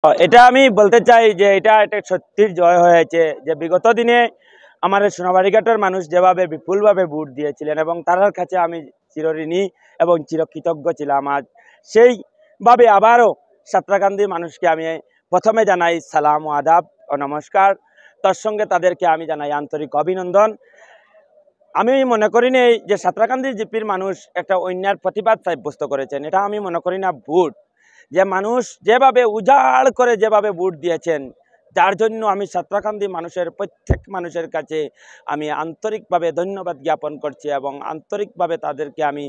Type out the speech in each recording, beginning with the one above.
এটা আমি বলতে চাই যে এটা একটা সত্যির জয় হয়েছে যে বিগত দিনে আমার সোনাবাড়িঘাটের মানুষ যেভাবে বিপুলভাবে ভোট দিয়েছিলেন এবং তার কাছে আমি চিরঋণী এবং চিরকৃতজ্ঞ ছিলাম। আজ সেইভাবে আবারও সাঁতরাকান্দির মানুষকে আমি প্রথমে জানাই সালাম ও আদাব ও নমস্কার। তার সঙ্গে তাদেরকে আমি জানাই আন্তরিক অভিনন্দন। আমি মনে করি না যে সাঁতরাকান্দি জিপির মানুষ একটা অন্যার প্রতিবাদ সাব্যস্ত করেছেন, এটা আমি মনে করি না ভোট। যে মানুষ যেভাবে উজাড় করে যেভাবে ভোট দিয়েছেন, যার জন্য আমি সাঁতরাকান্দি মানুষের প্রত্যেক মানুষের কাছে আমি আন্তরিকভাবে ধন্যবাদ জ্ঞাপন করছি এবং আন্তরিকভাবে তাদেরকে আমি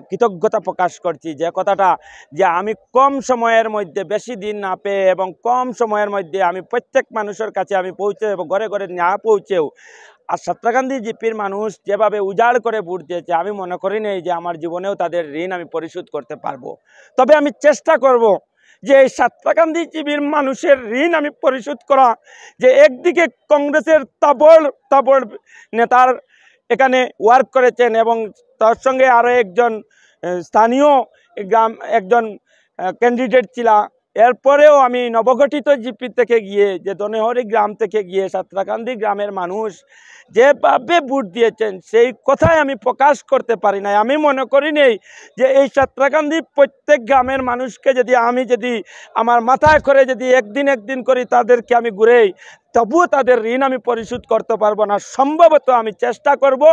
কৃতজ্ঞতা প্রকাশ করছি। যে কথাটা যে আমি কম সময়ের মধ্যে বেশি দিন না পেয়ে এবং কম সময়ের মধ্যে আমি প্রত্যেক মানুষের কাছে আমি পৌঁছে এবং ঘরে ঘরে না পৌঁছেও আর সাঁতরাকান্দি জিপির মানুষ যেভাবে উজাড় করে ভোট দিয়েছে, আমি মনে করি না যে আমার জীবনেও তাদের ঋণ আমি পরিশোধ করতে পারবো। তবে আমি চেষ্টা করব যে এই সাঁতরাকান্দি জিপির মানুষের ঋণ আমি পরিশোধ করা। যে একদিকে কংগ্রেসের তাবড় নেতার এখানে ওয়ার্ক করেছেন এবং তার সঙ্গে আরও একজন স্থানীয় গ্রাম একজন ক্যান্ডিডেট ছিলা। এরপরেও আমি নবগঠিত জিপি থেকে গিয়ে যে দনেহরি গ্রাম থেকে গিয়ে সাঁতরাকান্দি গ্রামের মানুষ যেভাবে ভোট দিয়েছেন সেই কথাই আমি প্রকাশ করতে পারি না। আমি মনে করি নেই যে এই সাঁতরাকান্দি প্রত্যেক গ্রামের মানুষকে যদি আমার মাথায় করে যদি একদিন করি তাদেরকে আমি ঘুরেই, তবুও তাদের ঋণ আমি পরিশোধ করতে পারবো না। সম্ভবত আমি চেষ্টা করব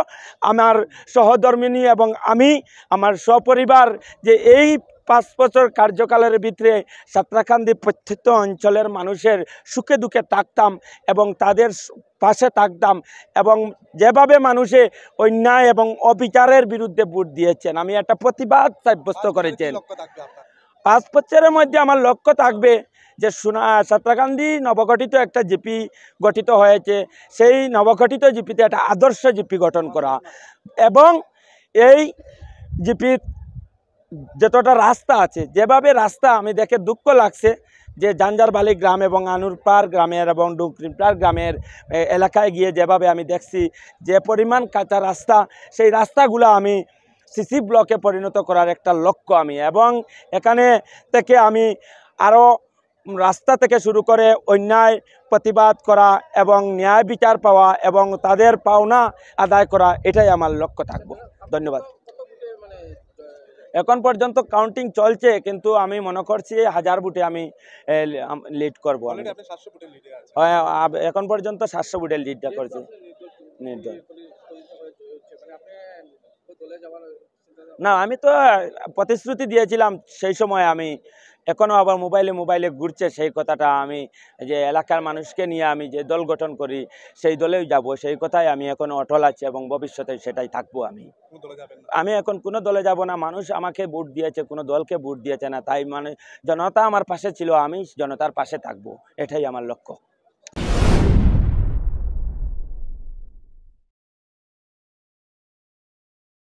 আমার সহধর্মিনী এবং আমি আমার সপরিবার যে এই 5 বছর কার্যকালের ভিতরে সাঁতরাকান্দি প্রত্যন্ত অঞ্চলের মানুষের সুখে দুঃখে থাকতাম এবং তাদের পাশে থাকতাম এবং যেভাবে মানুষে অন্যায় এবং অবিচারের বিরুদ্ধে ভোট দিয়েছেন আমি একটা প্রতিবাদ সাব্যস্ত করেছেন। 5 বছরের মধ্যে আমার লক্ষ্য থাকবে যে সাঁতরাকান্দি নবগঠিত একটা জিপি গঠিত হয়েছে, সেই নবগঠিত জিপিতে একটা আদর্শ জিপি গঠন করা এবং এই জিপির যতটা রাস্তা আছে, যেভাবে রাস্তা আমি দেখে দুঃখ লাগছে যে জাঞ্জারবালি গ্রাম এবং আনুরপাড় গ্রামের এবং ডুকরিপাড় গ্রামের এলাকায় গিয়ে যেভাবে আমি দেখছি যে পরিমাণ কাঁচা রাস্তা, সেই রাস্তাগুলো আমি সিসি ব্লকে পরিণত করার একটা লক্ষ্য আমি এবং এখানে থেকে আমি আরও রাস্তা থেকে শুরু করে অন্যায় প্রতিবাদ করা এবং ন্যায় বিচার পাওয়া এবং তাদের পাওনা আদায় করা, এটাই আমার লক্ষ্য থাকবো। ধন্যবাদ। এখন পর্যন্ত কাউন্টিং চলছে, কিন্তু আমি মনে করছি 1000 ভোটে আমি লিড করবো। এখন পর্যন্ত 700 ভোটে লিডটা করছি। না, আমি তো প্রতিশ্রুতি দিয়েছিলাম সেই সময়, আমি এখনো আবার মোবাইলে ঘুরছে সেই কথাটা, আমি যে এলাকার মানুষকে নিয়ে আমি যে দল গঠন করি সেই দলেই যাব, সেই কথাই আমি এখনো অটল আছি এবং ভবিষ্যতে সেটাই থাকবো। আমি এখন কোনো দলে যাব না। মানুষ আমাকে ভোট দিয়েছে, কোনো দলকে ভোট দিয়েছে না, তাই মানে জনতা আমার পাশে ছিল, আমি জনতার পাশে থাকবো, এটাই আমার লক্ষ্য।